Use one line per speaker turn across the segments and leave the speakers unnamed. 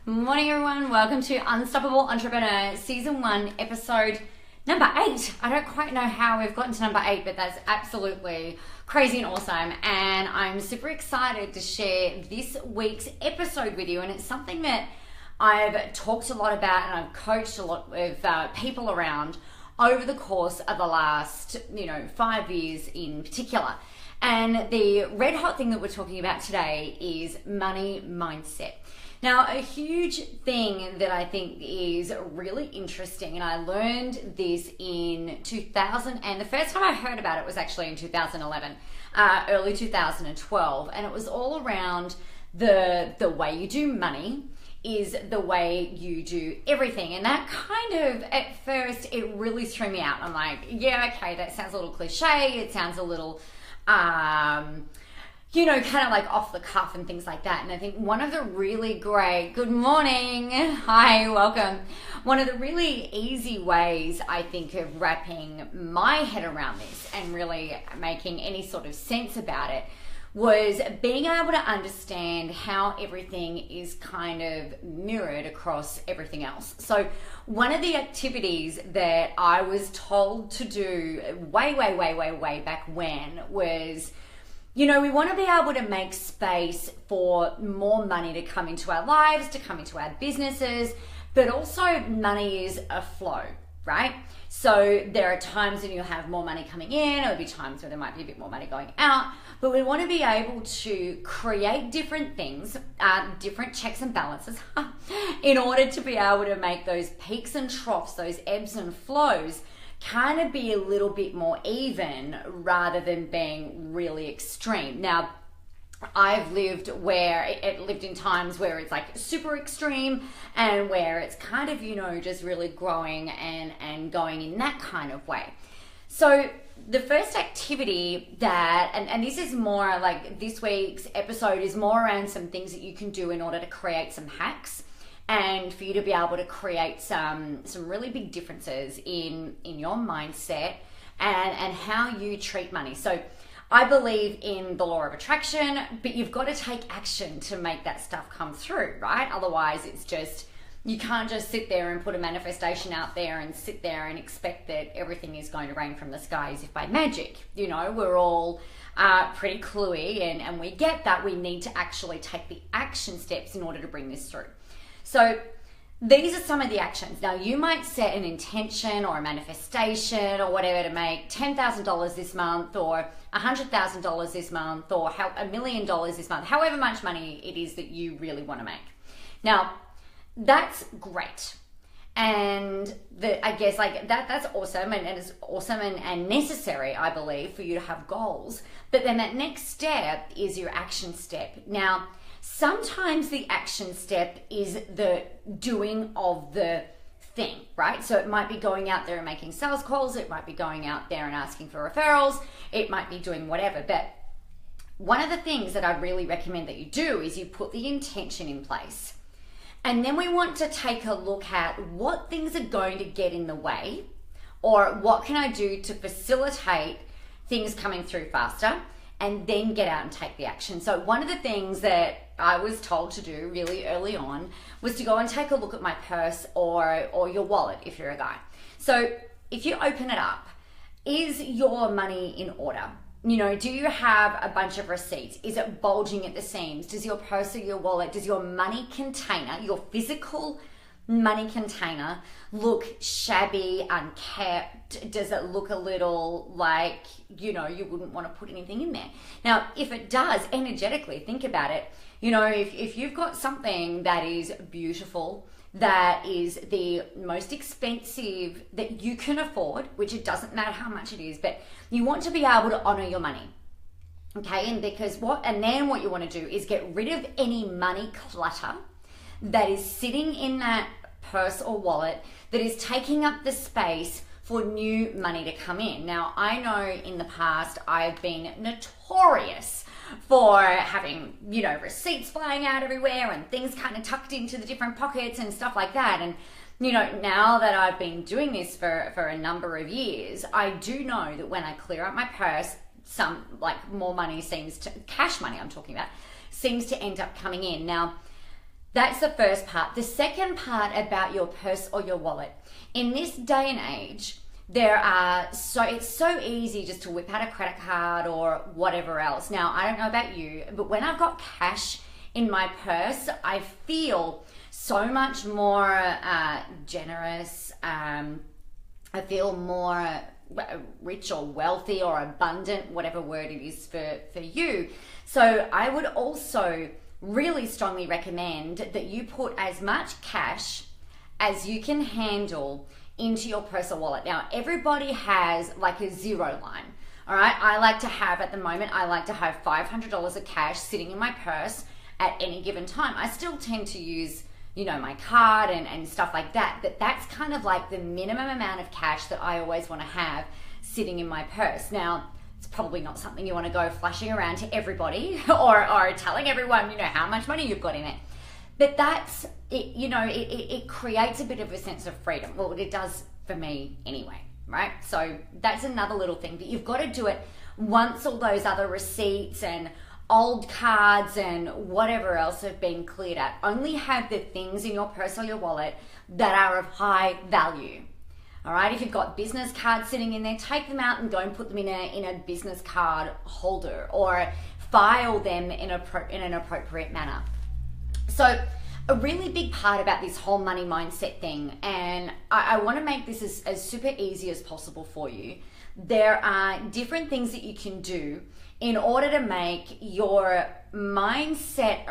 Morning everyone, welcome to Unstoppable Entrepreneur Season 1 episode number 8. I don't quite know how we've gotten to number 8, but that's absolutely crazy and awesome, and I'm super excited to share this week's episode with you. And it's something that I've talked a lot about and I've coached a lot with people around over the course of the last 5 years in particular. And the red hot thing that we're talking about today is money mindset. Now, a huge thing that I think is really interesting, and I learned this in 2000, and the first time I heard about it was actually in 2011, early 2012, and it was all around the way you do money is the way you do everything. And that kind of, at first, it really threw me out. I'm like, yeah, okay, that sounds a little cliche, it sounds a little kind of like off the cuff and things like that. And I think one of the really great, good morning, hi, welcome. One of the really easy ways I think of wrapping my head around this and really making any sort of sense about it was being able to understand how everything is kind of mirrored across everything else. So one of the activities that I was told to do way back when was, we want to be able to make space for more money to come into our lives, to come into our businesses, but also money is a flow, right? So there are times when you'll have more money coming in, there'll be times where there might be a bit more money going out, but we want to be able to create different things, different checks and balances in order to be able to make those peaks and troughs, those ebbs and flows kind of be a little bit more even rather than being really extreme. Now, I've lived in times where it's like super extreme and where it's kind of, just really growing and going in that kind of way. So the first activity that, and this is more like this week's episode is more around some things that you can do in order to create some hacks and for you to be able to create some really big differences in your mindset and how you treat money. So I believe in the law of attraction, but you've got to take action to make that stuff come through, right? Otherwise, it's just, you can't just sit there and put a manifestation out there and sit there and expect that everything is going to rain from the sky as if by magic. We're all pretty cluey and we get that we need to actually take the action steps in order to bring this through. So these are some of the actions. Now, you might set an intention or a manifestation or whatever to make $10,000 this month or $100,000 this month or $1 million this month, however much money it is that you really want to make. Now, that's great. And I guess that's awesome and it's awesome and necessary, I believe, for you to have goals. But then that next step is your action step. Now, sometimes the action step is the doing of the thing, right? So it might be going out there and making sales calls. It might be going out there and asking for referrals. It might be doing whatever. But one of the things that I really recommend that you do is you put the intention in place. And then we want to take a look at what things are going to get in the way or what can I do to facilitate things coming through faster, and then get out and take the action. So one of the things that I was told to do really early on was to go and take a look at my purse or your wallet if you're a guy. So if you open it up, is your money in order? Do you have a bunch of receipts? Is it bulging at the seams? Does your purse or your wallet, does your money container, your physical money container look shabby, unkept? Does it look a little like, you wouldn't want to put anything in there? Now, if it does, energetically, think about it. If you've got something that is beautiful, that is the most expensive that you can afford, which it doesn't matter how much it is, but you want to be able to honor your money. Okay, and then what you want to do is get rid of any money clutter that is sitting in that purse or wallet that is taking up the space for new money to come in. Now, I know in the past I've been notorious for having, receipts flying out everywhere and things kind of tucked into the different pockets and stuff like that. And, now that I've been doing this for a number of years, I do know that when I clear out my purse, some more money cash money I'm talking about, seems to end up coming in. Now, That's the first part. The second part about your purse or your wallet. In this day and age, it's so easy just to whip out a credit card or whatever else. Now, I don't know about you, but when I've got cash in my purse, I feel so much more generous. I feel more rich or wealthy or abundant, whatever word it is for you. So I would also really strongly recommend that you put as much cash as you can handle into your purse or wallet. Now, everybody has like a zero line. All right. At the moment, I like to have $500 of cash sitting in my purse at any given time. I still tend to use, my card and stuff like that, but that's kind of like the minimum amount of cash that I always want to have sitting in my purse. Now, it's probably not something you want to go flashing around to everybody or telling everyone, how much money you've got in it. But that's it, it creates a bit of a sense of freedom. Well, it does for me anyway, right? So that's another little thing, but you've got to do it once all those other receipts and old cards and whatever else have been cleared out. Only have the things in your purse or your wallet that are of high value. All right, if you've got business cards sitting in there, take them out and go and put them in a business card holder or file them in an appropriate manner. So a really big part about this whole money mindset thing, and I want to make this as super easy as possible for you. There are different things that you can do in order to make your mindset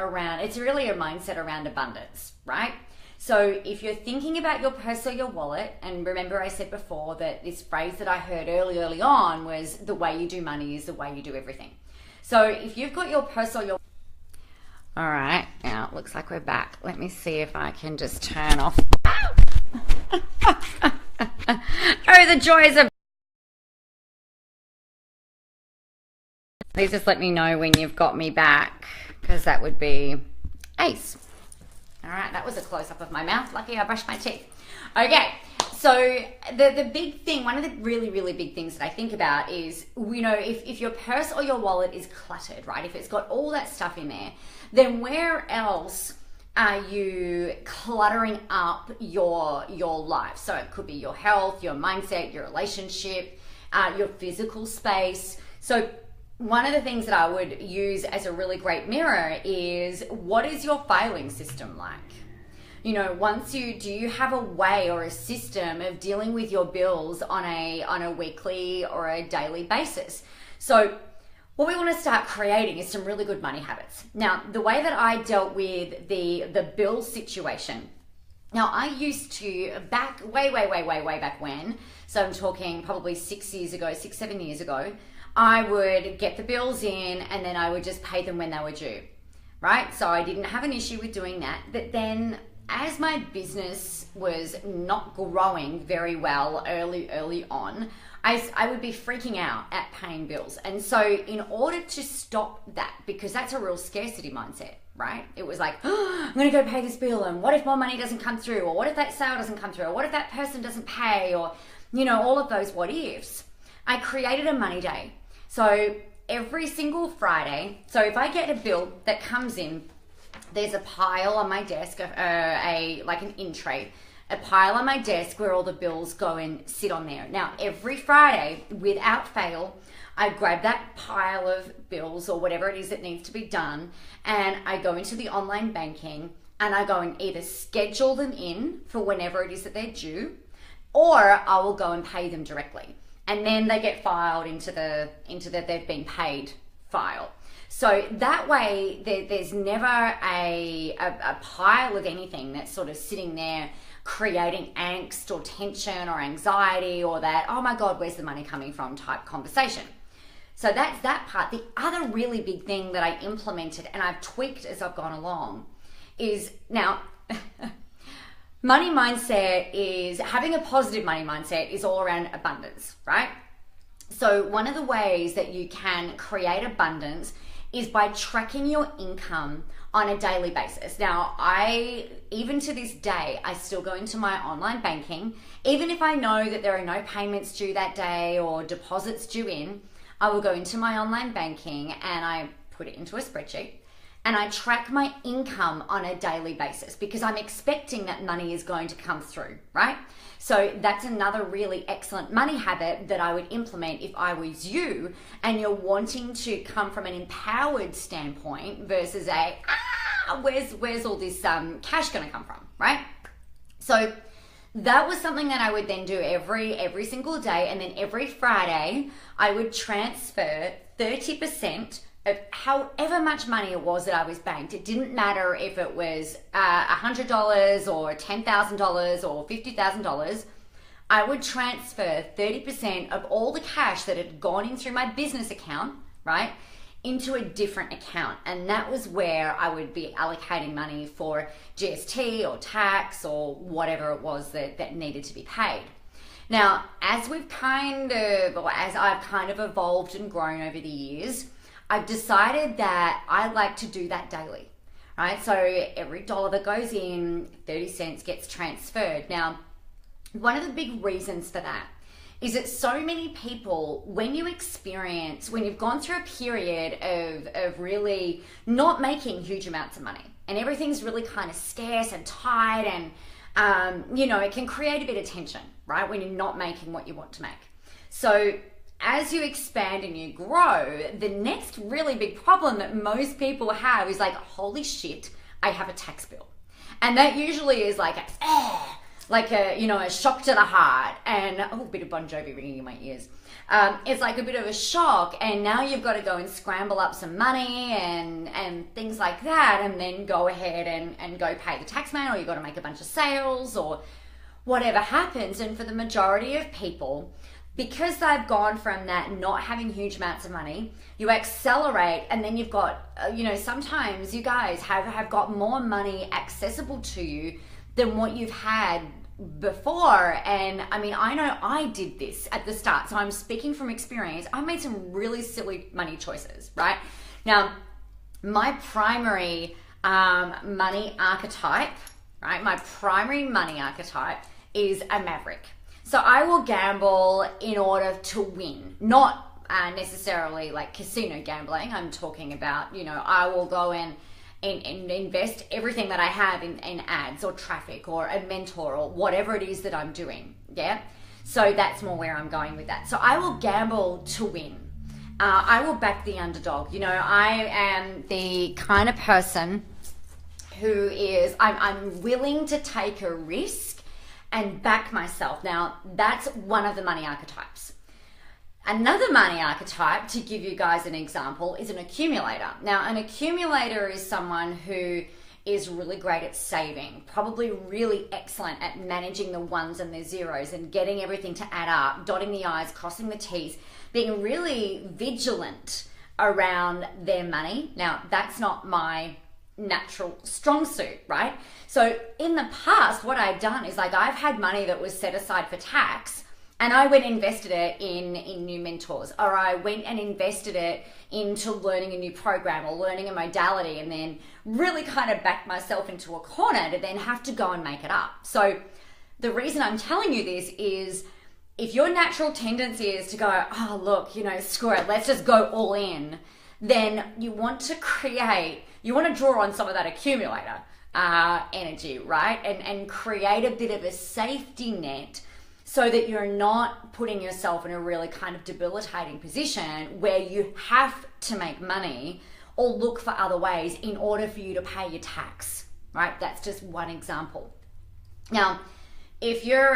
it's really a mindset around abundance, right? So if you're thinking about your purse or your wallet, and remember I said before that this phrase that I heard early on was the way you do money is the way you do everything. So if you've got your purse or your... All right, now it looks like we're back. Let me see if I can just turn off. Oh, the joys of... Please just let me know when you've got me back, because that would be ace. All right, that was a close-up of my mouth. Lucky I brushed my teeth. Okay, so the big thing, one of the really, really big things that I think about is, if your purse or your wallet is cluttered, right? If it's got all that stuff in there, then where else are you cluttering up your life? So it could be your health, your mindset, your relationship, your physical space. So one of the things that I would use as a really great mirror is, what is your filing system like? Do you have a way or a system of dealing with your bills on a weekly or a daily basis? So what we want to start creating is some really good money habits. Now, the way that I dealt with the bill situation, now I used to, way back when, so I'm talking probably 7 years ago, I would get the bills in and then I would just pay them when they were due, right? So I didn't have an issue with doing that. But then as my business was not growing very well early on, I would be freaking out at paying bills. And so in order to stop that, because that's a real scarcity mindset, right? It was like, oh, I'm going to go pay this bill, and what if more money doesn't come through? Or what if that sale doesn't come through? Or what if that person doesn't pay? Or, all of those what ifs. I created a money day. So every single Friday, so if I get a bill that comes in, there's a pile on my desk, like an in tray, a pile on my desk where all the bills go and sit on there. Now, every Friday, without fail, I grab that pile of bills or whatever it is that needs to be done, and I go into the online banking and I go and either schedule them in for whenever it is that they're due, or I will go and pay them directly. And then they get filed into the they've been paid file. So that way there's never a pile of anything that's sort of sitting there creating angst or tension or anxiety or that, oh my God, where's the money coming from type conversation. So that's that part. The other really big thing that I implemented and I've tweaked as I've gone along is now... Money mindset is, having a positive money mindset is all around abundance, right? So one of the ways that you can create abundance is by tracking your income on a daily basis. Now, even to this day, I still go into my online banking. Even if I know that there are no payments due that day or deposits due in, I will go into my online banking and I put it into a spreadsheet. and I track my income on a daily basis because I'm expecting that money is going to come through, right? So that's another really excellent money habit that I would implement if I was you and you're wanting to come from an empowered standpoint versus a, where's all this cash going to come from, right? So that was something that I would then do every single day, and then every Friday I would transfer 30% of however much money it was that I was banked. It didn't matter if it was $100 or $10,000 or $50,000. I would transfer 30% of all the cash that had gone in through my business account, right, into a different account. And that was where I would be allocating money for GST or tax or whatever it was that needed to be paid. Now, as I've kind of evolved and grown over the years, I've decided that I like to do that daily, right? So every dollar that goes in, 30 cents gets transferred. Now, one of the big reasons for that is that so many people, when you've gone through a period of really not making huge amounts of money and everything's really kind of scarce and tight and, it can create a bit of tension, right? When you're not making what you want to make. So as you expand and you grow, the next really big problem that most people have is like, holy shit, I have a tax bill. And that usually is like a shock to the heart, and a bit of Bon Jovi ringing in my ears. It's like a bit of a shock, and now you've got to go and scramble up some money and things like that, and then go ahead and go pay the tax man, or you've got to make a bunch of sales or whatever happens. And for the majority of people, because they've gone from that not having huge amounts of money, you accelerate, and then you've got, sometimes you guys have got more money accessible to you than what you've had before. And I mean, I know I did this at the start, so I'm speaking from experience. I made some really silly money choices, right? Now, my primary money archetype, right? My primary money archetype is a maverick. So I will gamble in order to win, not necessarily like casino gambling. I'm talking about, I will go and invest everything that I have in ads or traffic or a mentor or whatever it is that I'm doing, yeah? So that's more where I'm going with that. So I will gamble to win. I will back the underdog. I am the kind of person who is, I'm willing to take a risk and back myself. Now, that's one of the money archetypes. Another money archetype, to give you guys an example, is an accumulator. Now, an accumulator is someone who is really great at saving, probably really excellent at managing the ones and the zeros and getting everything to add up, dotting the I's, crossing the T's, being really vigilant around their money. Now, that's not my natural strong suit, right? So in the past, what I've done is like I've had money that was set aside for tax, and I went and invested it in new mentors, or I went and invested it into learning a new program or learning a modality, and then really kind of backed myself into a corner to then have to go and make it up. So the reason I'm telling you this is if your natural tendency is to go, oh, look, screw it, let's just go all in, then you want to draw on some of that accumulator energy, right? And create a bit of a safety net so that you're not putting yourself in a really kind of debilitating position where you have to make money or look for other ways in order for you to pay your tax, right? That's just one example. Now, if you're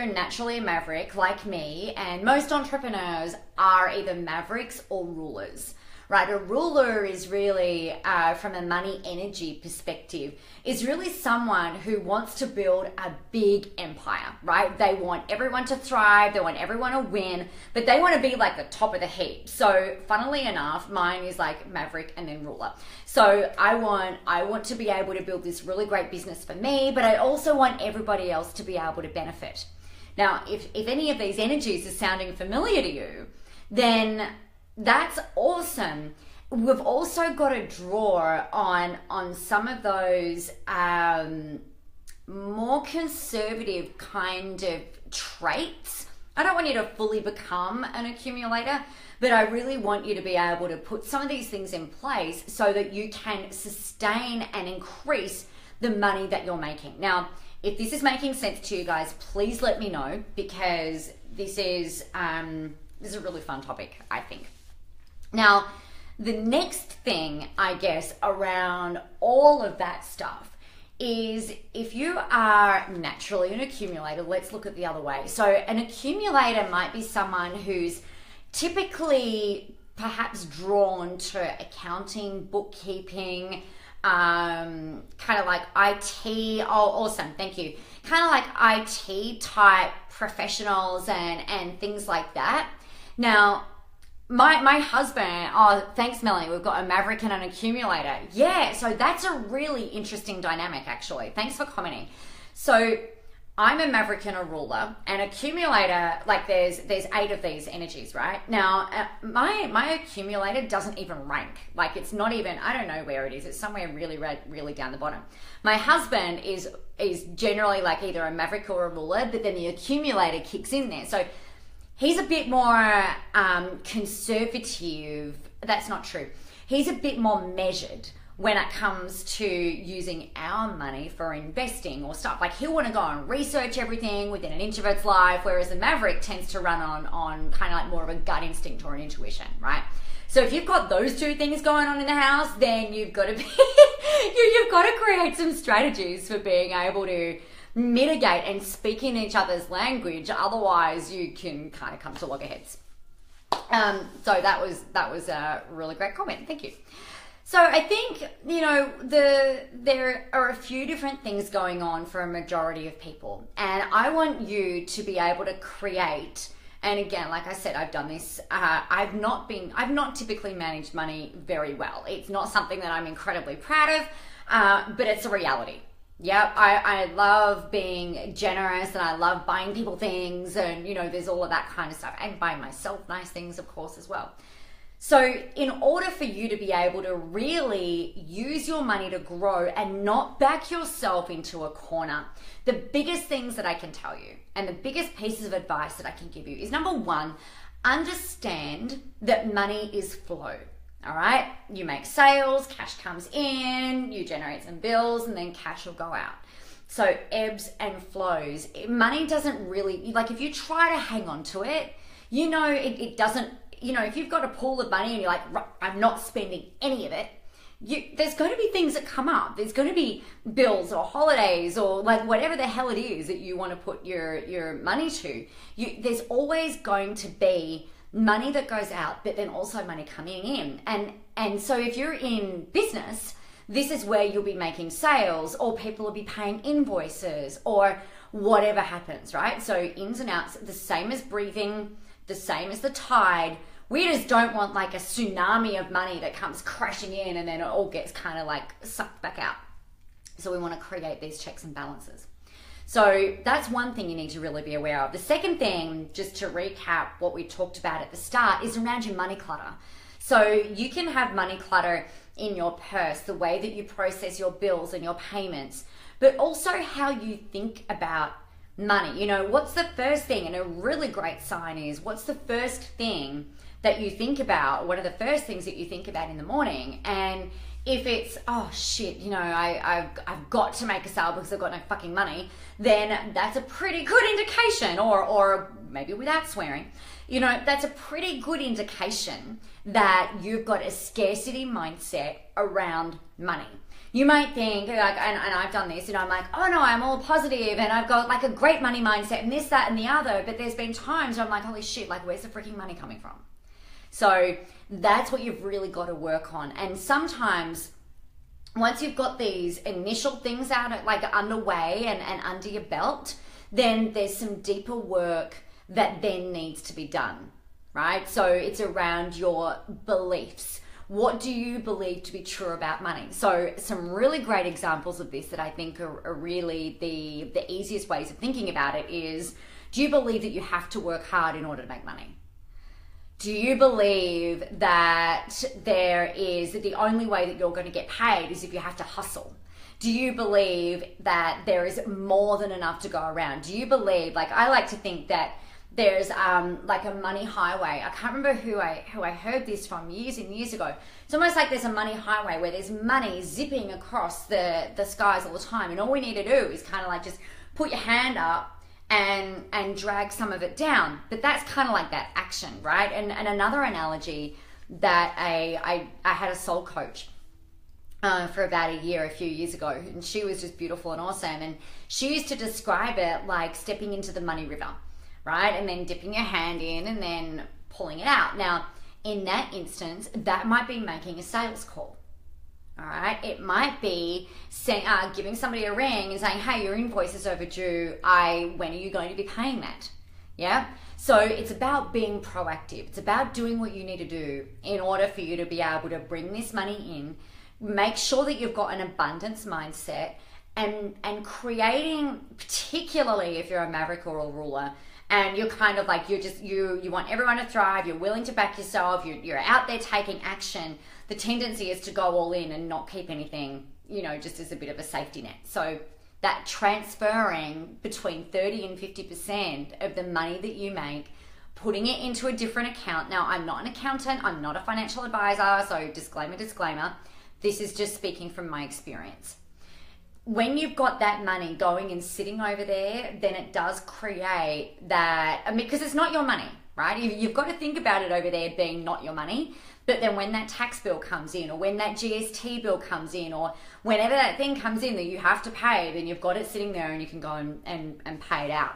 naturally a maverick like me, and most entrepreneurs are either mavericks or rulers, right? A ruler is really, from a money energy perspective, is really someone who wants to build a big empire, right? They want everyone to thrive, they want everyone to win, but they want to be like the top of the heap. So funnily enough, mine is like maverick and then ruler. So I want to be able to build this really great business for me, but I also want everybody else to be able to benefit. Now, if any of these energies are sounding familiar to you, then that's awesome. We've also got to draw on some of those more conservative kind of traits I don't want you to fully become an accumulator, but I really want you to be able to put some of these things in place so that you can sustain and increase the money that you're making. Now, if this is making sense to you guys, please let me know, because this is a really fun topic, I think. Now, the next thing, I guess, around all of that stuff is if you are naturally an accumulator, let's look at the other way. So an accumulator might be someone who's typically perhaps drawn to accounting, bookkeeping, kind of like IT. Oh, awesome, thank you. Kind of like IT type professionals and things like that. Now, my husband, oh, thanks, Melanie, we've got a maverick and an accumulator. Yeah, so that's a really interesting dynamic, actually. Thanks for commenting. So I'm a maverick and a ruler, and accumulator, like there's 8 of these energies, right? Now, my accumulator doesn't even rank. Like, it's not even, I don't know where it is. It's somewhere really down the bottom. My husband is generally like either a maverick or a ruler, but then the accumulator kicks in there. So he's a bit more conservative. That's not true. He's a bit more measured when it comes to using our money for investing or stuff. Like, he'll want to go and research everything within an introvert's life, whereas the maverick tends to run on kind of like more of a gut instinct or an intuition, right? So if you've got those two things going on in the house, then you've got to be you've got to create some strategies for being able to mitigate and speak in each other's language. Otherwise, you can kind of come to loggerheads. So that was a really great comment. Thank you. So I think, you know, there are a few different things going on for a majority of people, and I want you to be able to create. And again, like I said, I've done this. I've not typically managed money very well. It's not something that I'm incredibly proud of, but it's a reality. Yeah, I love being generous, and I love buying people things, and, you know, there's all of that kind of stuff, and buying myself nice things, of course, as well. So in order for you to be able to really use your money to grow and not back yourself into a corner, the biggest things that I can tell you and the biggest pieces of advice that I can give you is, number one, understand that money is flow. All right, you make sales, cash comes in, you generate some bills, and then cash will go out. So ebbs and flows. Money doesn't really, like, if you try to hang on to it, you know, it doesn't, you know, if you've got a pool of money and you're like, I'm not spending any of it, there's going to be things that come up. There's going to be bills or holidays or like whatever the hell it is that you want to put your money to. There's always going to be money that goes out, but then also money coming in. And so if you're in business, this is where you'll be making sales, or people will be paying invoices, or whatever happens, right? So ins and outs, the same as breathing, the same as the tide. We just don't want like a tsunami of money that comes crashing in and then it all gets kind of like sucked back out. So we want to create these checks and balances. So that's one thing you need to really be aware of. The second thing, just to recap what we talked about at the start, is around your money clutter. So you can have money clutter in your purse, the way that you process your bills and your payments, but also how you think about money. You know, what's the first thing? And a really great sign is, what's the first thing that you think about? What are the first things that you think about in the morning? And if it's, oh shit, you know, I've got to make a sale because I've got no fucking money, then that's a pretty good indication, or maybe without swearing, you know, that's a pretty good indication that you've got a scarcity mindset around money. You might think, like, and I've done this, you know, I'm like, oh no, I'm all positive and I've got like a great money mindset and this, that, and the other. But there's been times where I'm like, holy shit, like, where's the freaking money coming from? So that's what you've really got to work on. And sometimes once you've got these initial things out, like underway and under your belt, then there's some deeper work that then needs to be done, right? So it's around your beliefs. What do you believe to be true about money? So some really great examples of this that I think are really the easiest ways of thinking about it is, do you believe that you have to work hard in order to make money? Do you believe that the only way that you're going to get paid is if you have to hustle? Do you believe that there is more than enough to go around? Do you believe, like, I like to think that There's like a money highway. I can't remember who I heard this from years and years ago. It's almost like there's a money highway where there's money zipping across the skies all the time, and all we need to do is kind of like just put your hand up and drag some of it down. But that's kind of like that action, right? And another analogy that I had a soul coach for about a year, a few years ago, and she was just beautiful and awesome, and she used to describe it like stepping into the money river, right? And then dipping your hand in and then pulling it out. Now, in that instance, that might be making a sales call. All right, it might be saying, giving somebody a ring and saying, hey, your invoice is overdue. When are you going to be paying that? Yeah. So it's about being proactive. It's about doing what you need to do in order for you to be able to bring this money in, make sure that you've got an abundance mindset, and creating, particularly if you're a maverick or a ruler, and you're kind of like, you want everyone to thrive, you're willing to back yourself, you're out there taking action. The tendency is to go all in and not keep anything, just as a bit of a safety net. So that transferring between 30 and 50% of the money that you make, putting it into a different account. Now, I'm not an accountant, I'm not a financial advisor, so disclaimer. This is just speaking from my experience. When you've got that money going and sitting over there, then it does create that, because it's not your money, right? You've got to think about it over there being not your money. But then when that tax bill comes in, or when that GST bill comes in, or whenever that thing comes in that you have to pay, then you've got it sitting there and you can go and pay it out.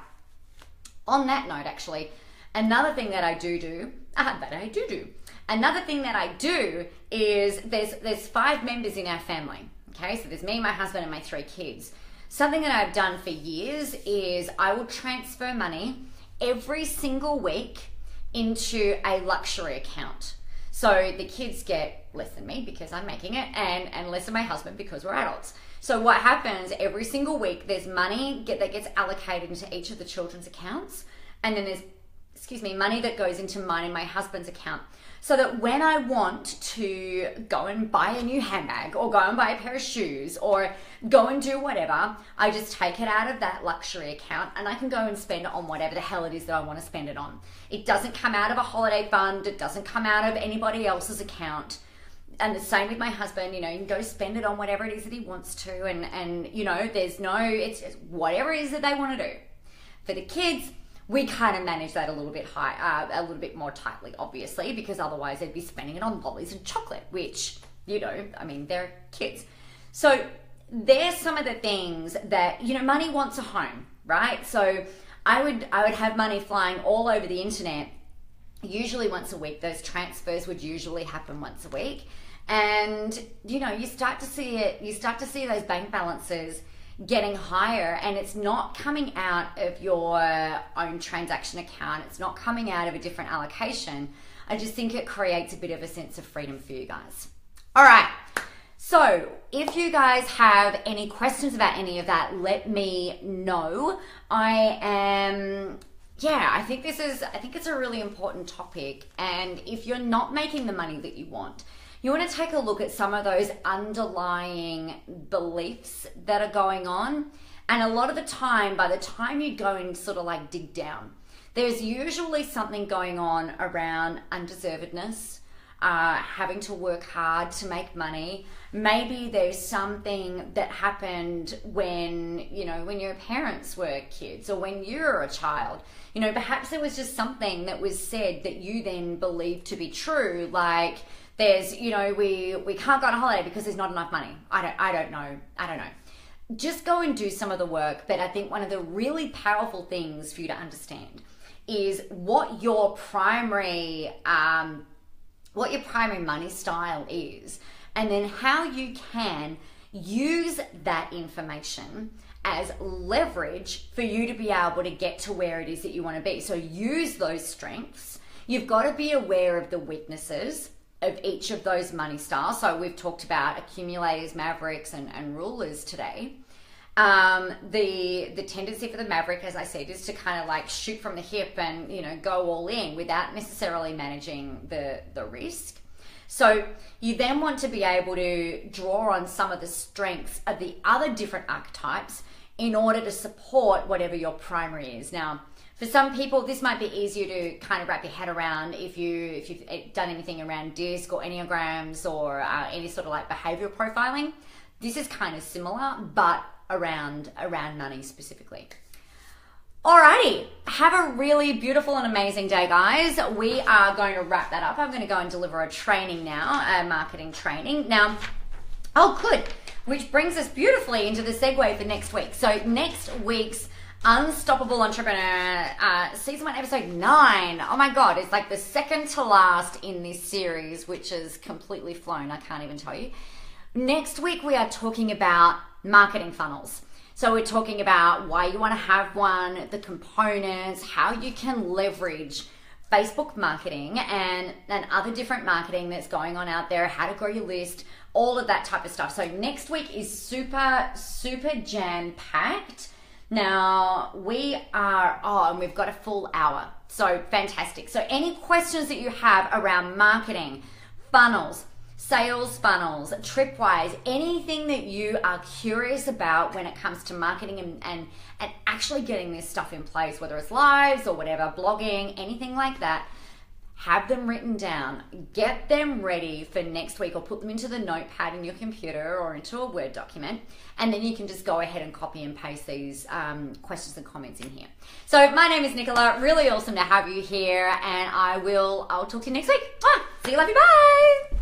On that note, actually, another thing that I do, another thing that I do is there's 5 members in our family. Okay, so there's me, my husband, and my 3 kids. Something that I've done for years is I will transfer money every single week into a luxury account. So the kids get less than me because I'm making it, and less than my husband because we're adults. So what happens every single week, there's money that gets allocated into each of the children's accounts, and then there's, money that goes into mine and my husband's account. So that when I want to go and buy a new handbag, or go and buy a pair of shoes, or go and do whatever, I just take it out of that luxury account and I can go and spend it on whatever the hell it is that I want to spend it on. It doesn't come out of a holiday fund. It doesn't come out of anybody else's account. And the same with my husband, you can go spend it on whatever it is that he wants to. And it's whatever it is that they want to do. For the kids, we kind of manage that a little bit more tightly, obviously, because otherwise they'd be spending it on lollies and chocolate, which, they're kids. So there's some of the things that, money wants a home, right? So I would have money flying all over the internet, usually once a week. Those transfers would usually happen once a week. And, you start to see those bank balances getting higher, and it's not coming out of your own transaction account. It's not coming out of a different allocation. I just think it creates a bit of a sense of freedom for you guys. All right. So if you guys have any questions about any of that, let me know. I think it's a really important topic. And if you're not making the money that you want, you want to take a look at some of those underlying beliefs that are going on. And a lot of the time, by the time you go and sort of like dig down, there's usually something going on around undeservedness, having to work hard to make money. Maybe there's something that happened when your parents were kids, or when you were a child. Perhaps there was just something that was said that you then believed to be true, like, there's, we can't go on a holiday because there's not enough money. I don't know. Just go and do some of the work. But I think one of the really powerful things for you to understand is what your primary money style is, and then how you can use that information as leverage for you to be able to get to where it is that you want to be. So use those strengths. You've got to be aware of the weaknesses of each of those money styles. So we've talked about accumulators, mavericks, and rulers today. The tendency for the maverick, as I said, is to kind of like shoot from the hip and go all in without necessarily managing the risk. So you then want to be able to draw on some of the strengths of the other different archetypes in order to support whatever your primary is. Now, for some people, this might be easier to kind of wrap your head around if you've done anything around DISC or Enneagrams or any sort of like behavioral profiling. This is kind of similar, but around money specifically. Alrighty, have a really beautiful and amazing day, guys. We are going to wrap that up. I'm going to go and deliver a training now, a marketing training. Now, oh good, which brings us beautifully into the segue for next week. So next week's Unstoppable Entrepreneur, Season 1, Episode 9. Oh my God, it's like the second to last in this series, which has completely flown, I can't even tell you. Next week, we are talking about marketing funnels. So we're talking about why you want to have one, the components, how you can leverage Facebook marketing and other different marketing that's going on out there, how to grow your list, all of that type of stuff. So next week is super, super jam-packed. Now we are, and we've got a full hour. So fantastic. So any questions that you have around marketing, funnels, sales funnels, tripwise, anything that you are curious about when it comes to marketing and actually getting this stuff in place, whether it's lives or whatever, blogging, anything like that, have them written down, get them ready for next week, or put them into the notepad in your computer or into a Word document, and then you can just go ahead and copy and paste these questions and comments in here. So my name is Nicola, really awesome to have you here, and I'll talk to you next week. See you, love you, bye.